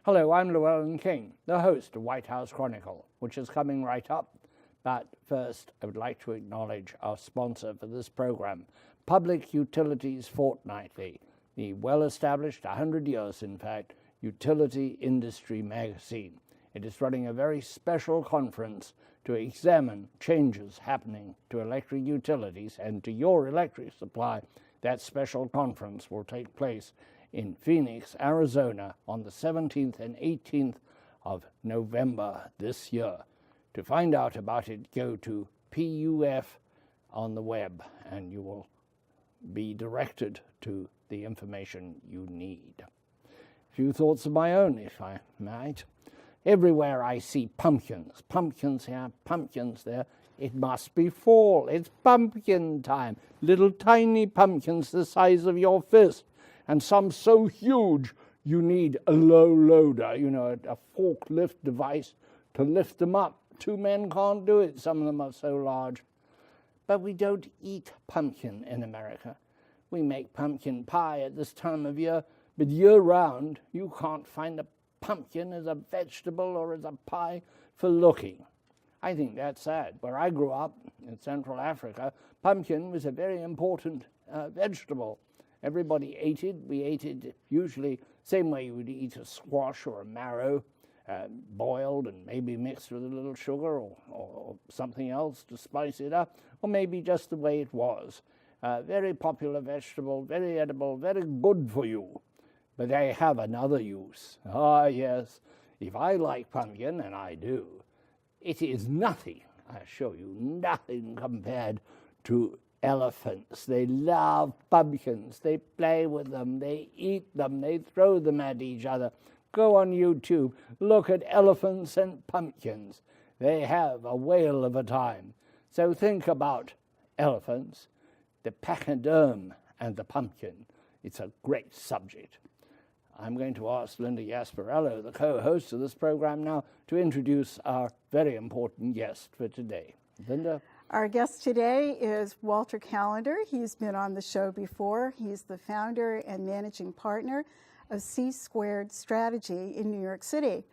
Hello, I'm Llewellyn King, the host of White House Chronicle, which is coming right up. But first, I would like to acknowledge our sponsor for this program, Public Utilities Fortnightly, the well-established, 100 years in fact, utility industry magazine. It is running a very special conference to examine changes happening to electric utilities and to your electric supply. That special conference will take place in Phoenix, Arizona on the 17th and 18th of November this year. To find out about it, go to PUF on the web and you will be directed to the information you need. A few thoughts of my own, if I might. Everywhere I see pumpkins, pumpkins here, pumpkins there. It must be fall. It's pumpkin time. Little tiny pumpkins the size of your fist. And some so huge you need a low loader, a forklift device to lift them up. Two men can't do it. Some of them are so large. But we don't eat pumpkin in America. We make pumpkin pie at this time of year, but year-round you can't find a pumpkin as a vegetable or as a pie for looking. I think that's sad. Where I grew up in Central Africa, pumpkin was a very important vegetable. Everybody ate it. We ate it usually same way you would eat a squash or a marrow, boiled and maybe mixed with a little sugar or something else to spice it up, or maybe just the way it was. Very popular vegetable, very edible, very good for you. But they have another use. Ah, yes, if I like pumpkin, and I do, it is nothing, I assure you, nothing compared to elephants. They love pumpkins. They play with them. They eat them. They throw them at each other. Go on YouTube. Look at elephants and pumpkins. They have a whale of a time. So think about elephants, the pachyderm, and the pumpkin. It's a great subject. I'm going to ask Linda Gasparello, the co-host of this program now, to introduce our very important guest for today. Linda? Our guest today is Walter Callender. He's been on the show before. He's the founder and managing partner of C-Squared Strategy in New York City.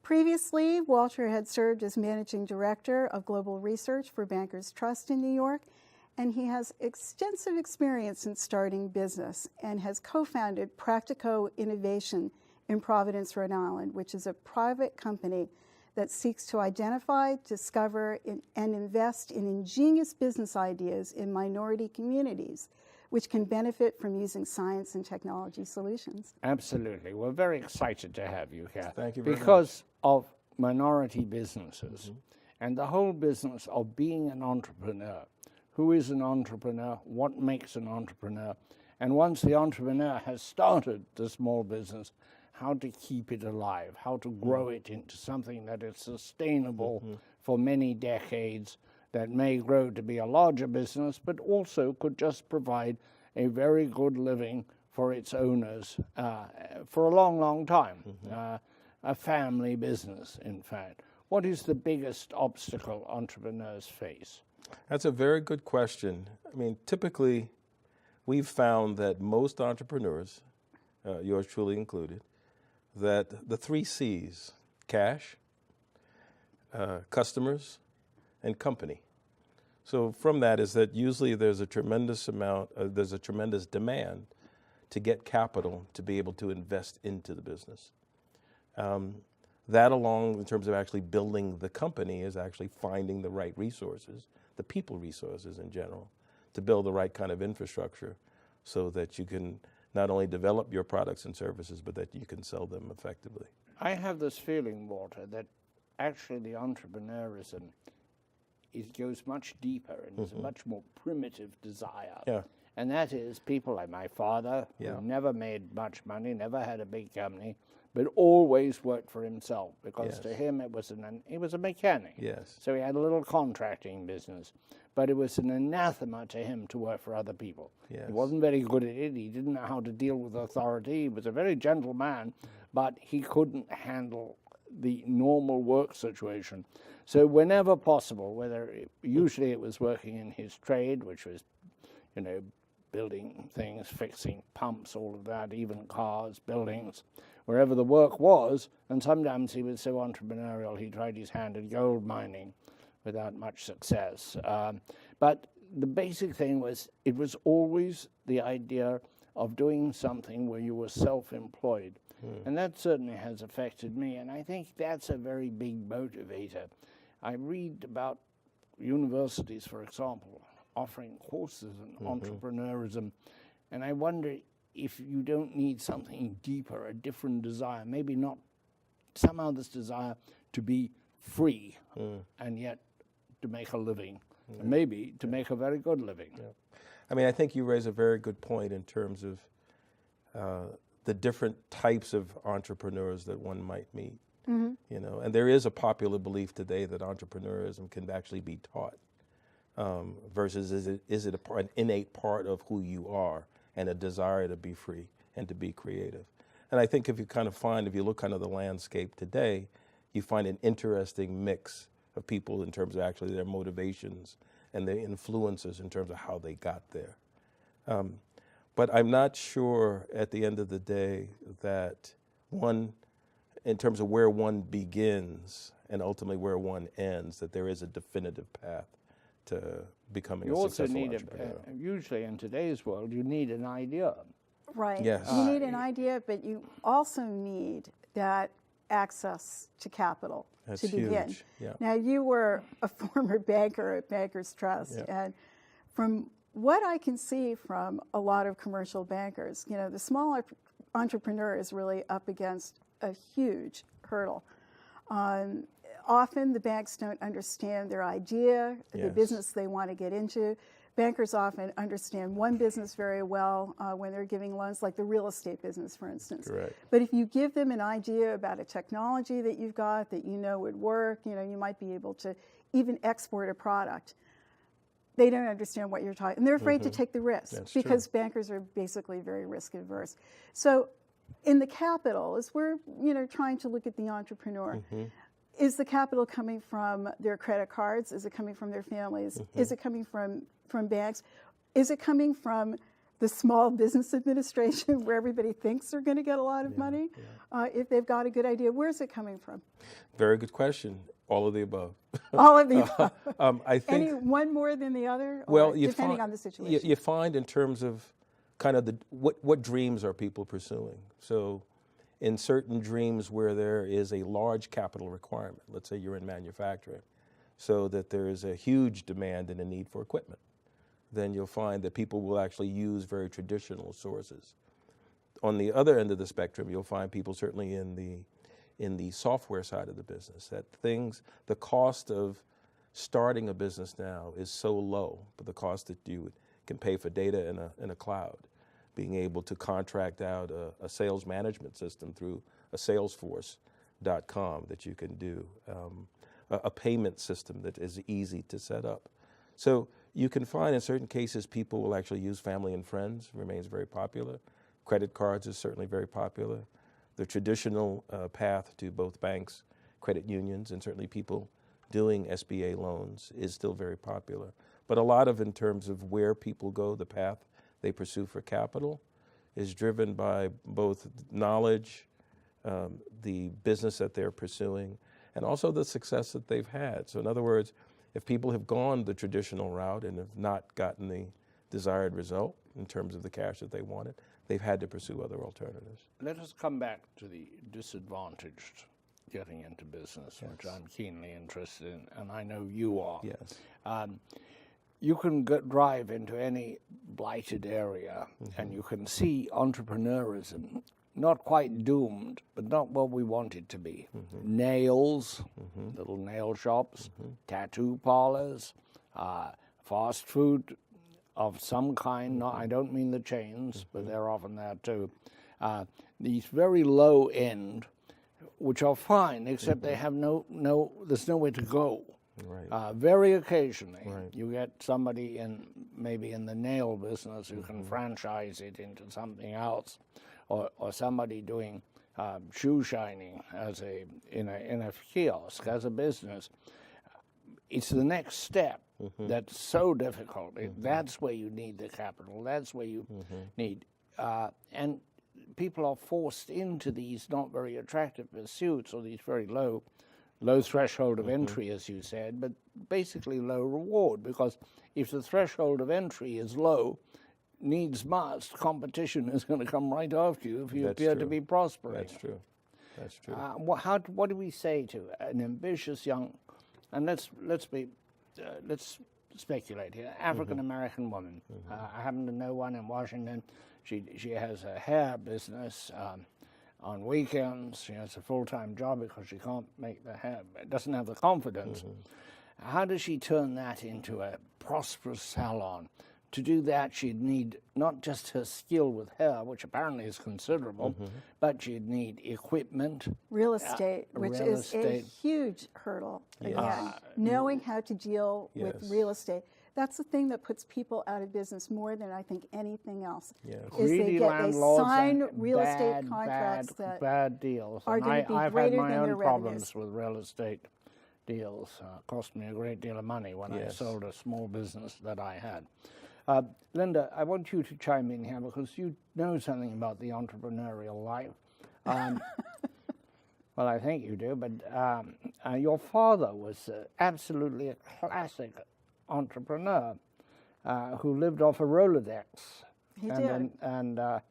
Previously, Walter had served as managing director of global research for Bankers Trust in New York, and he has extensive experience in starting business and has co-founded Practico Innovation in Providence, Rhode Island, which is a private company that seeks to identify, discover, and invest in ingenious business ideas in minority communities, which can benefit from using science and technology solutions. Absolutely. We're very excited to have you here. Thank you very much. Because of minority businesses and the whole business of being an entrepreneur. Who is an entrepreneur? What makes an entrepreneur? And once the entrepreneur has started the small business, how to keep it alive, how to grow it into something that is sustainable for many decades, that may grow to be a larger business, but also could just provide a very good living for its owners for a long, long time. A family business, in fact. What is the biggest obstacle entrepreneurs face? That's a very good question. I mean, typically, we've found that most entrepreneurs, yours truly included, that the 3 C's, cash, customers, and company. So from that is that usually there's a tremendous demand to get capital to be able to invest into the business. That along in terms of actually building the company is actually finding the right resources, the people resources in general, to build the right kind of infrastructure so that you can not only develop your products and services, but that you can sell them effectively. I have this feeling, Walter, that actually the entrepreneurism goes much deeper and is a much more primitive desire. Yeah. And that is people like my father, Yeah. who never made much money, never had a big company, but always worked for himself because to him he was a mechanic. Yes. So he had a little contracting business, but it was an anathema to him to work for other people. Yes. He wasn't very good at it. He didn't know how to deal with authority. He was a very gentle man, but he couldn't handle the normal work situation. So whenever possible, usually it was working in his trade, which was, building things, fixing pumps, all of that, even cars, buildings. wherever the work was, and sometimes he was so entrepreneurial he tried his hand at gold mining without much success. But the basic thing was, it was always the idea of doing something where you were self-employed. And that certainly has affected me, and I think that's a very big motivator. I read about universities, for example, offering courses in entrepreneurism, and I wonder if you don't need something deeper, a different desire, maybe not somehow this desire to be free and yet to make a living, and maybe to make a very good living. I mean, I think you raise a very good point in terms of the different types of entrepreneurs that one might meet. You know, and there is a popular belief today that entrepreneurism can actually be taught, versus is it an innate part of who you are and a desire to be free and to be creative. And I think if you look kind of the landscape today, you find an interesting mix of people in terms of actually their motivations and their influences in terms of how they got there. But I'm not sure at the end of the day that one, in terms of where one begins and ultimately where one ends, that there is a definitive path to becoming a successful entrepreneur. Usually in today's world, you need an idea. Right. Yes. You need an idea, but you also need that access to capital That's to begin. huge. Yeah. Now, you were a former banker at Bankers Trust, and from what I can see from a lot of commercial bankers, you know, the small entrepreneur is really up against a huge hurdle. Often the banks don't understand their idea, the business they want to get into. Bankers often understand one business very well when they're giving loans, like the real estate business, for instance. Correct. But if you give them an idea about a technology that you've got that you know would work, you know, you might be able to even export a product. They don't understand what you're talking, and they're afraid to take the risk. That's because bankers are basically very risk averse. So in the capital, as we're, you know, trying to look at the entrepreneur, is the capital coming from their credit cards? Is it coming from their families? Is it coming from banks? Is it coming from the Small Business Administration, where everybody thinks they're going to get a lot of money? If they've got a good idea, where's it coming from? Very good question. All of the above. All of the above. I think Any one more than the other? Well, or depending on the situation. You find in terms of kind of what dreams are people pursuing. So in certain dreams where there is a large capital requirement, let's say you're in manufacturing, so that there is a huge demand and a need for equipment, then you'll find that people will actually use very traditional sources. On the other end of the spectrum, you'll find people certainly in the software side of the business, that the cost of starting a business now is so low, but the cost that you can pay for data in a cloud, being able to contract out a sales management system through a Salesforce.com that you can do, a payment system that is easy to set up. So you can find in certain cases people will actually use family and friends, remains very popular. Credit cards is certainly very popular. The traditional path to both banks, credit unions, and certainly people doing SBA loans is still very popular. But a lot of, in terms of where people go, the path they pursue for capital is driven by both knowledge, the business that they're pursuing, and also the success that they've had. So in other words, if people have gone the traditional route and have not gotten the desired result in terms of the cash that they wanted, they've had to pursue other alternatives. Let us come back to the disadvantaged getting into business, which I'm keenly interested in, and I know you are. Yes. You can drive into any blighted area and you can see entrepreneurism, not quite doomed, but not what we want it to be. Nails, little nail shops, tattoo parlors, fast food of some kind. I don't mean the chains, but they're often there too. These very low end, which are fine, except they have there's nowhere to go. Right. Very occasionally, you get somebody maybe in the nail business who can franchise it into something else, or somebody doing shoe shining in a kiosk as a business. It's the next step that's so difficult. That's where you need the capital. That's where you need. And people are forced into these not very attractive pursuits, or these very low threshold of entry, as you said, but basically low reward, because if the threshold of entry is low, needs must, competition is going to come right after you if you appear to be prospering. That's true. That's true. What do we say to an ambitious young, and let's speculate here, African American woman? I happen to know one in Washington. She has a hair business. On weekends, she has a full-time job because she can't make the hair, doesn't have the confidence. How does she turn that into a prosperous salon? To do that, she'd need not just her skill with hair, which apparently is considerable, but she'd need equipment. Real estate, which is a huge hurdle. Again, knowing how to deal with real estate. That's the thing that puts people out of business more than I think anything else. Is Greedy they sign real estate contracts that bad deals. are going to be greater than their revenues. I've had my own problems with real estate deals. Cost me a great deal of money when I sold a small business that I had. Linda, I want you to chime in here because you know something about the entrepreneurial life. Well, I think you do, but your father was absolutely a classic entrepreneur who lived off a Rolodex. He did. And there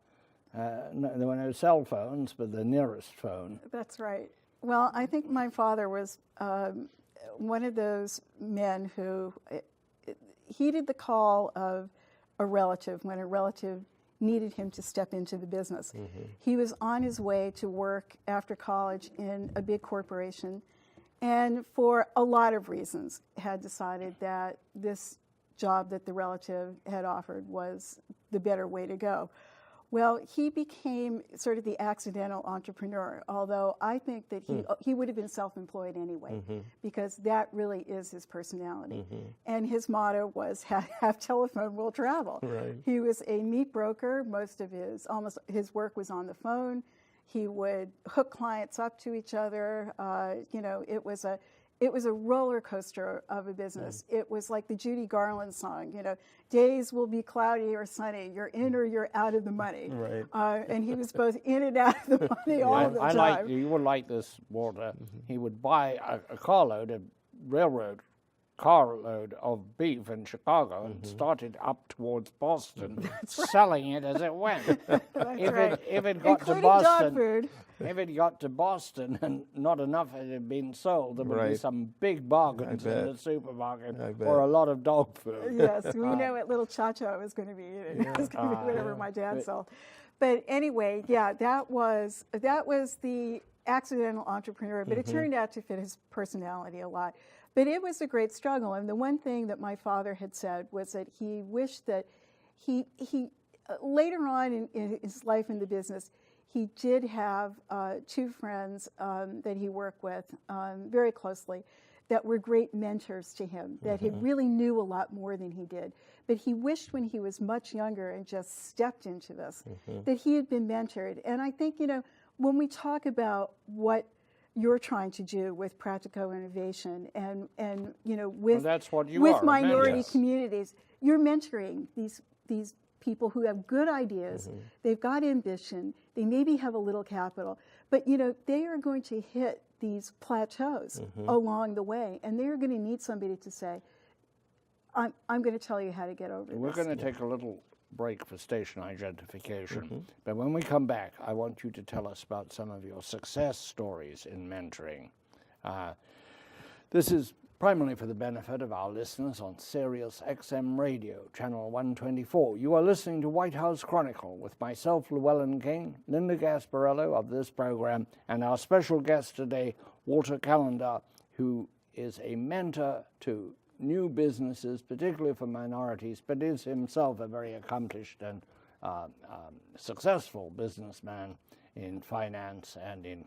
were no cell phones, but the nearest phone. That's right. Well, I think my father was one of those men who heeded the call of a relative when a relative needed him to step into the business. He was on his way to work after college in a big corporation, and for a lot of reasons had decided that this job that the relative had offered was the better way to go. Well, he became sort of the accidental entrepreneur, although I think that he would have been self-employed anyway, because that really is his personality. And his motto was, have telephone, will travel. Right. He was a meat broker. Most of his work was on the phone. He would hook clients up to each other. It was a roller coaster of a business. It was like the Judy Garland song, days will be cloudy or sunny. You're in or you're out of the money. Right. And he was both in and out of the money all the time. You would like this, Walter. He would buy a carload, a railroad carload of beef in Chicago and started up towards Boston, selling it as it went. If it got to Boston, dog food. If it got to Boston and not enough had been sold, there would be some big bargains in the supermarket for a lot of dog food. Yes, we know what little Cha-Cha was going to be eating. It was going to be whatever my dad sold. But anyway, that was the accidental entrepreneur, but it turned out to fit his personality a lot. But it was a great struggle, and the one thing that my father had said was that he wished that he later on in his life in the business, he did have two friends that he worked with very closely that were great mentors to him, that he really knew a lot more than he did. But he wished when he was much younger and just stepped into this, that he had been mentored. And I think, when we talk about what you're trying to do with practical innovation and with that's what you with are, minority communities, you're mentoring these people who have good ideas, they've got ambition, they maybe have a little capital, but they are going to hit these plateaus along the way, and they're going to need somebody to say, I'm going to tell you how to get over this. We're going to take a little break for station identification. But when we come back, I want you to tell us about some of your success stories in mentoring. This is primarily for the benefit of our listeners on Sirius XM Radio, Channel 124. You are listening to White House Chronicle with myself, Llewellyn King, Linda Gasparello of this program, and our special guest today, Walter Callender, who is a mentor to new businesses, particularly for minorities, but is himself a very accomplished and successful businessman in finance and in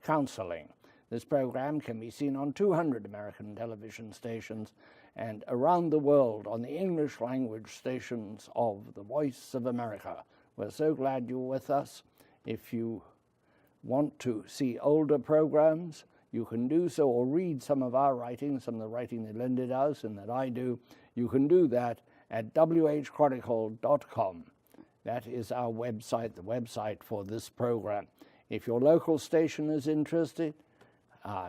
counseling. This program can be seen on 200 American television stations and around the world on the English language stations of the Voice of America. We're so glad you're with us. If you want to see older programs, you can do so, or read some of our writing, some of the writing that Linda does and that I do. You can do that at whchronicle.com. That is our website, the website for this program. If your local station is interested,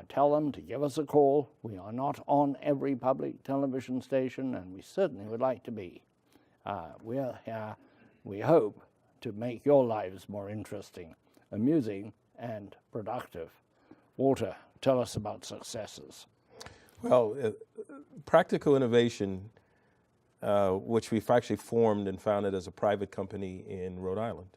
tell them to give us a call. We are not on every public television station, and we certainly would like to be. We're here, we hope, to make your lives more interesting, amusing, and productive. Walter, tell us about successes. Well, Practical Innovation, which we've actually formed and founded as a private company in Rhode Island.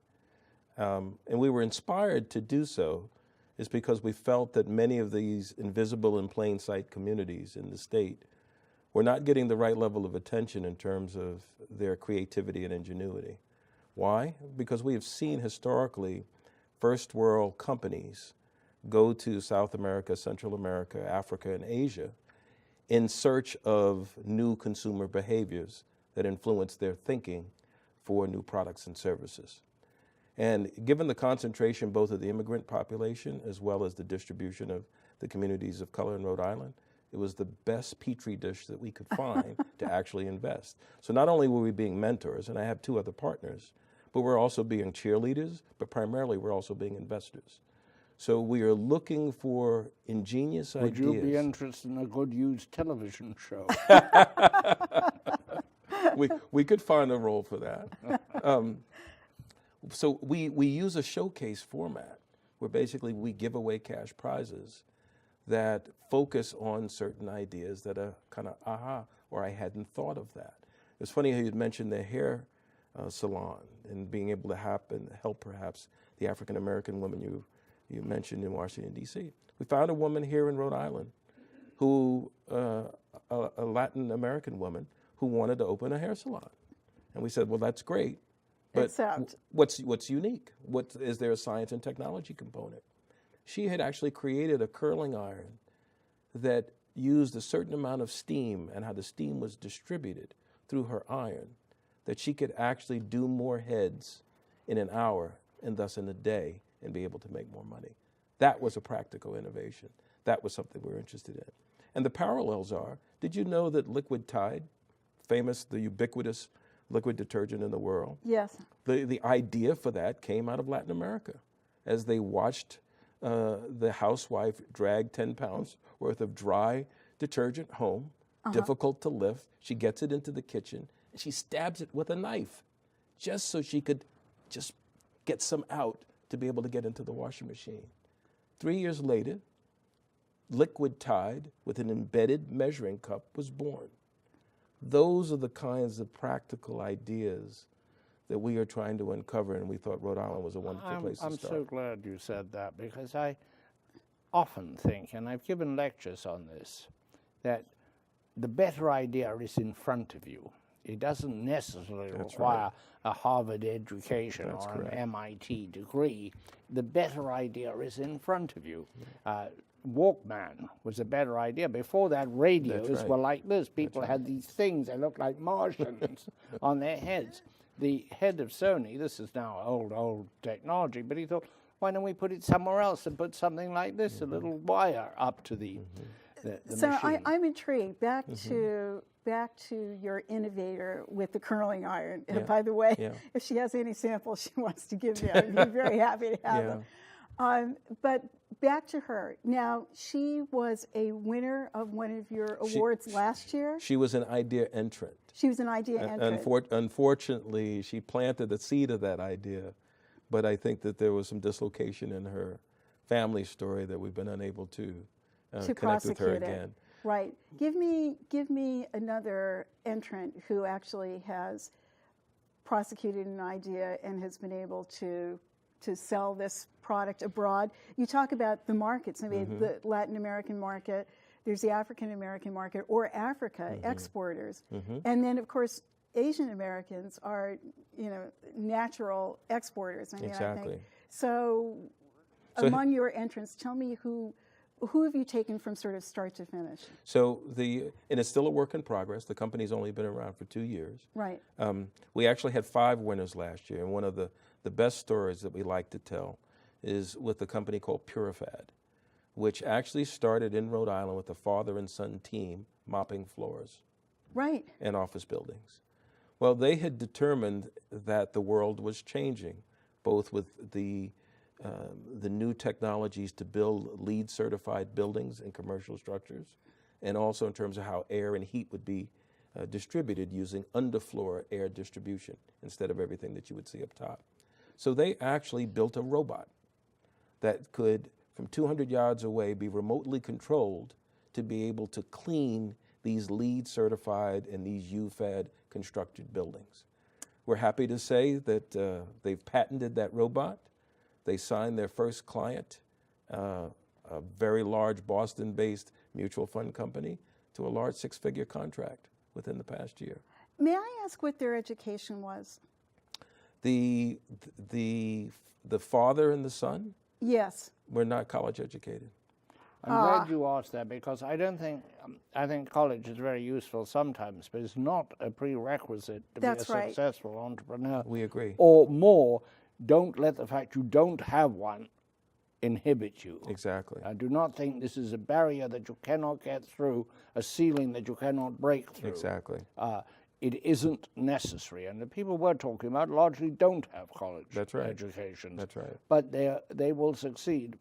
And we were inspired to do so is because we felt that many of these invisible in plain sight communities in the state were not getting the right level of attention in terms of their creativity and ingenuity. Why? Because we have seen historically first world companies go to South America, Central America, Africa, and Asia in search of new consumer behaviors that influence their thinking for new products and services. And given the concentration both of the immigrant population as well as the distribution of the communities of color in Rhode Island, it was the best petri dish that we could find to actually invest. So not only were we being mentors, and I have two other partners, but we're also being cheerleaders, but primarily we're also being investors. So we are looking for ingenious ideas. Would you be interested in a good used television show? we could find a role for that. So we use a showcase format where basically we give away cash prizes that focus on certain ideas that are kind of aha, or I hadn't thought of that. It's funny how you'd mentioned the hair salon and being able to help perhaps the African American woman you mentioned in Washington, D.C. We found a woman here in Rhode Island who, a Latin American woman who wanted to open a hair salon. And we said, well, that's great. But what's unique? Is there a science and technology component? She had actually created a curling iron that used a certain amount of steam and how the steam was distributed through her iron, that she could actually do more heads in an hour and thus in a day and be able to make more money. That was a practical innovation. That was something we were interested in. And the parallels are, did you know that Liquid Tide, famous, the ubiquitous liquid detergent in the world? Yes. The idea for that came out of Latin America as they watched the housewife drag 10 pounds worth of dry detergent home, difficult to lift. She gets it into the kitchen and she stabs it with a knife just so she could just get some out to be able to get into the washing machine. 3 years later, Liquid Tide with an embedded measuring cup was born. Those are the kinds of practical ideas that we are trying to uncover, and we thought Rhode Island was a wonderful place to start. I'm so glad you said that, because I often think, and I've given lectures on this, that the better idea is in front of you. It doesn't necessarily require a Harvard education or an MIT degree. The better idea is in front of you. Walkman was a better idea. Before that, radios were like this. People had these things that looked like Martians on their heads. The head of Sony, this is now old technology, but he thought, why don't we put it somewhere else and put something like this, a little wire up to the so machine. I'm intrigued. Back to your innovator with the curling iron. And by the way, if she has any samples she wants to give me, I'd be very happy to have them. But back to her. Now, she was a winner of one of your awards last year. She was an idea entrant. She was an idea entrant. Unfortunately, she planted the seed of that idea, but I think that there was some dislocation in her family story that we've been unable to connect with her again. Right. Give me another entrant who actually has prosecuted an idea and has been able to sell this product abroad. You talk about the markets. I mean, the Latin American market, there's the African American market, or Africa exporters. And then, of course, Asian Americans are, natural exporters. I mean, I think. So among your entrants, tell me who have you taken from sort of start to finish? So and it's still a work in progress. The company's only been around for 2 years. Right. We actually had 5 winners last year, and one of the best stories that we like to tell is with a company called Purifad, which actually started in Rhode Island with a father and son team mopping floors. Right. And office buildings. Well, they had determined that the world was changing, both with the new technologies to build LEED certified buildings and commercial structures, and also in terms of how air and heat would be distributed using underfloor air distribution instead of everything that you would see up top. So they actually built a robot that could, from 200 yards away, be remotely controlled to be able to clean these LEED certified and these UFAD constructed buildings. We're happy to say that they've patented that robot. They signed their first client, a very large Boston-based mutual fund company, to a large six-figure contract within the past year. May I ask what their education was? The father and the son Yes. were not college educated. I'm glad you asked that, because I don't think, I think college is very useful sometimes, but it's not a prerequisite to That's be a right. successful entrepreneur. We agree. Or more, don't let the fact you don't have one inhibit you. Exactly. I do not think this is a barrier that you cannot get through, a ceiling that you cannot break through. Exactly. It isn't necessary, and the people we're talking about largely don't have college That's right. educations. That's right. But they will succeed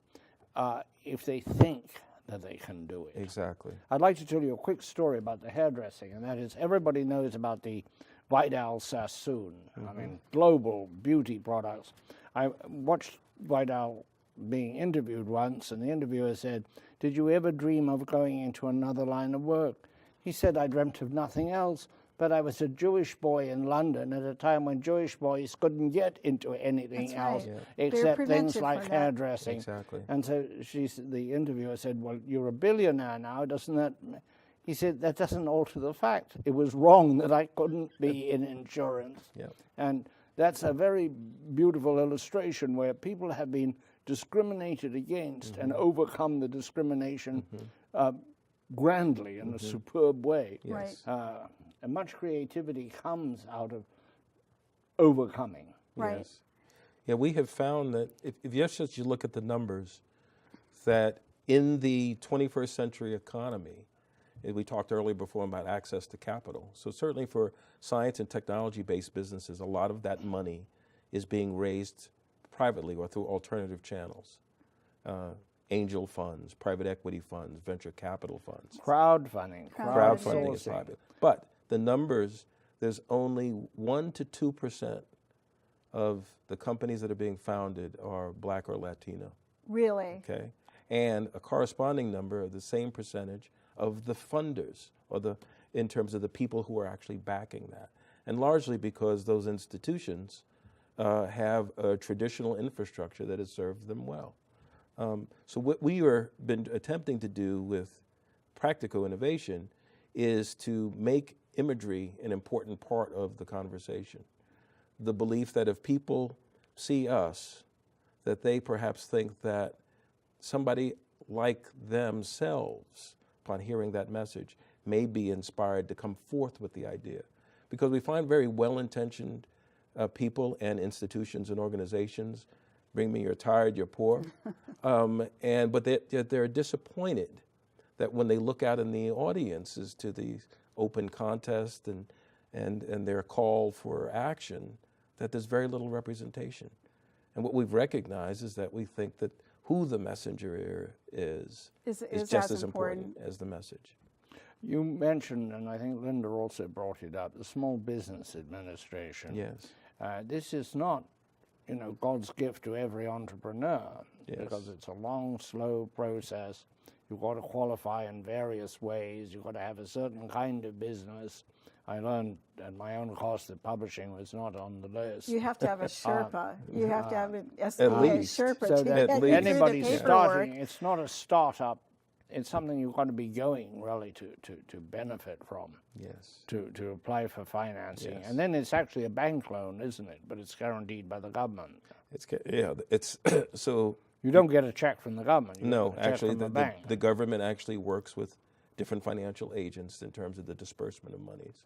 if they think that they can do it. Exactly. I'd like to tell you a quick story about the hairdressing, and that is, everybody knows about the White Owl Sassoon. I mean, global beauty products. I watched White Owl being interviewed once, and the interviewer said, "Did you ever dream of going into another line of work?" He said, "I dreamt of nothing else, but I was a Jewish boy in London at a time when Jewish boys couldn't get into anything That's right. else Yeah. except They're things prevented like from that. hairdressing." Exactly. And so the interviewer said, "Well, you're a billionaire now, doesn't that?" He said, "That doesn't alter the fact. It was wrong that I couldn't be in insurance." Yeah. And that's a very beautiful illustration where people have been discriminated against and overcome the discrimination grandly in a superb way. Yes. And much creativity comes out of overcoming. Right. Yes. Yeah, we have found that if you look at the numbers, that in the 21st century economy, we talked earlier before about access to capital. So certainly for science and technology-based businesses, a lot of that money is being raised privately or through alternative channels. Angel funds, private equity funds, venture capital funds. Crowdfunding. Crowdfunding is crowdsourcing. popular. But the numbers, there's only 1 to 2% of the companies that are being founded are Black or Latino. Really? Okay, and a corresponding number of the same percentage of the funders, or in terms of the people who are actually backing that, and largely because those institutions have a traditional infrastructure that has served them well. So what we have been attempting to do with practical innovation is to make imagery an important part of the conversation. The belief that if people see us, that they perhaps think that somebody like themselves, upon hearing that message, may be inspired to come forth with the idea. Because we find very well-intentioned people and institutions and organizations, bring me, you're tired, you're poor, but they're disappointed that when they look out in the audiences to these open contests and their call for action, that there's very little representation. And what we've recognized is that we think that who the messenger is just as important as the message. You mentioned, and I think Linda also brought it up, the Small Business Administration. Yes. This is not, God's gift to every entrepreneur, Yes. because it's a long, slow process. You've got to qualify in various ways. You've got to have a certain kind of business. I learned at my own cost that publishing was not on the list. You have to have a Sherpa. You have to have an At SBA least. Sherpa So to that get you through the anybody paperwork. starting, it's not a startup. It's something you've got to be going really to benefit from, Yes. to apply for financing. Yes. And then it's actually a bank loan, isn't it? But it's guaranteed by the government. It's so. You don't get a check from the government. You No, get a check actually, from the bank. the government actually works with different financial agents in terms of the disbursement of monies.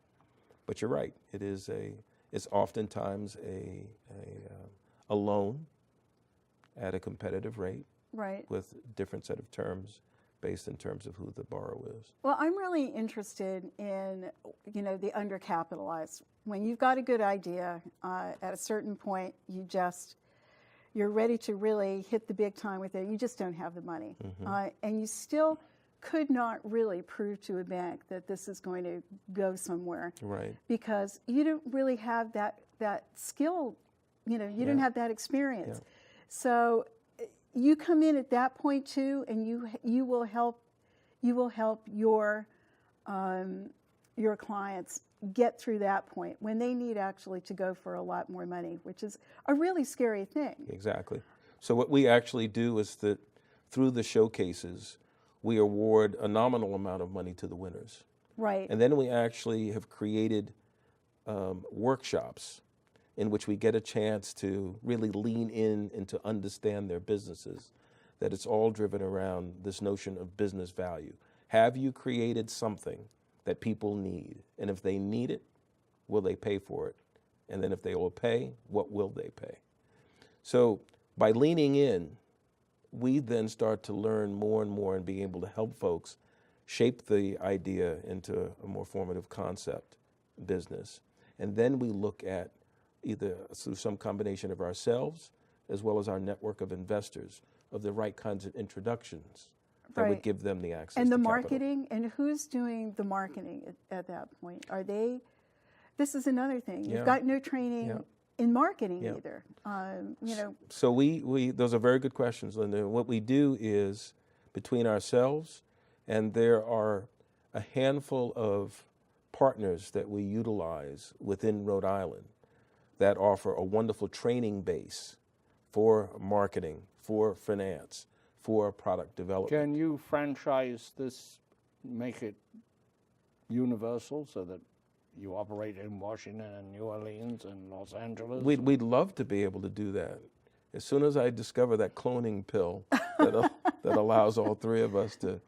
But you're right; it's oftentimes a loan at a competitive rate, Right. with different set of terms based in terms of who the borrower is. Well, I'm really interested in, the undercapitalized. When you've got a good idea, at a certain point, you're ready to really hit the big time with it. You just don't have the money. And you still could not really prove to a bank that this is going to go somewhere. Right. Because you don't really have that skill, you don't have that experience. Yeah. So you come in at that point too, and you will help your clients get through that point when they need actually to go for a lot more money, which is a really scary thing. Exactly. So what we actually do is that through the showcases, we award a nominal amount of money to the winners. Right. And then we actually have created workshops in which we get a chance to really lean in and to understand their businesses, that it's all driven around this notion of business value. Have you created something that people need? And if they need it, will they pay for it? And then if they will pay, what will they pay? So by leaning in, we then start to learn more and more and be able to help folks shape the idea into a more formative concept business. And then we look at either through some combination of ourselves as well as our network of investors of the right kinds of introductions that would give them the access and to the capital. marketing, and who's doing the marketing at that point? Are they? This is another thing. You've got no training in marketing either. So we those are very good questions, Linda. What we do is between ourselves, and there are a handful of partners that we utilize within Rhode Island that offer a wonderful training base for marketing, for finance, for product development. Can you franchise this, make it universal so that you operate in Washington and New Orleans and Los Angeles? We'd love to be able to do that. As soon as I discover that cloning pill that allows all three of us to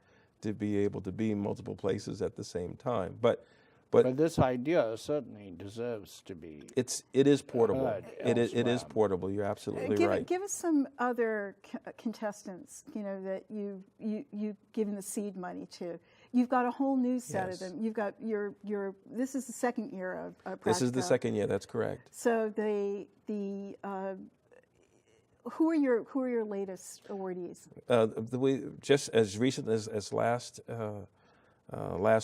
be able to be in multiple places at the same time. But this idea certainly deserves to be. It is portable. It is elsewhere. portable. You're absolutely right. Give us some other contestants, that you've given the seed money to. You've got a whole new set of them. You've got your. This is the second year of This is the Practico. second year. That's correct. So who are your latest awardees? Just as recent as last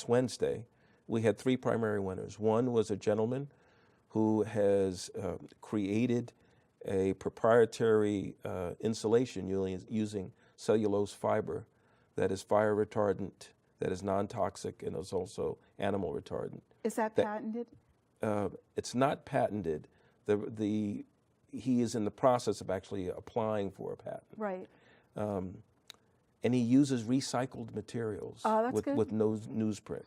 Wednesday, we had three primary winners. One was a gentleman who has created a proprietary insulation using cellulose fiber that is fire retardant, that is non-toxic, and is also animal retardant. Is that patented? It's not patented. He is in the process of actually applying for a patent. Right. And he uses recycled materials with no newsprint.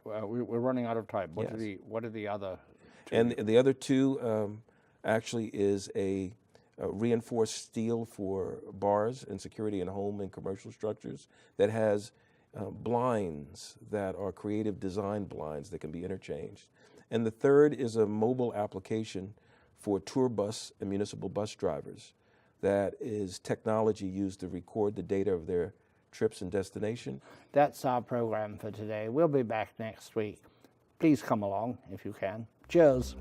We're running out of time. What are the other two? And the other two actually is a reinforced steel for bars and security in home and commercial structures that has blinds that are creative design blinds that can be interchanged. And the third is a mobile application for tour bus and municipal bus drivers that is technology used to record the data of their trips and destination. That's our program for today. We'll be back next week. Please come along if you can. Cheers.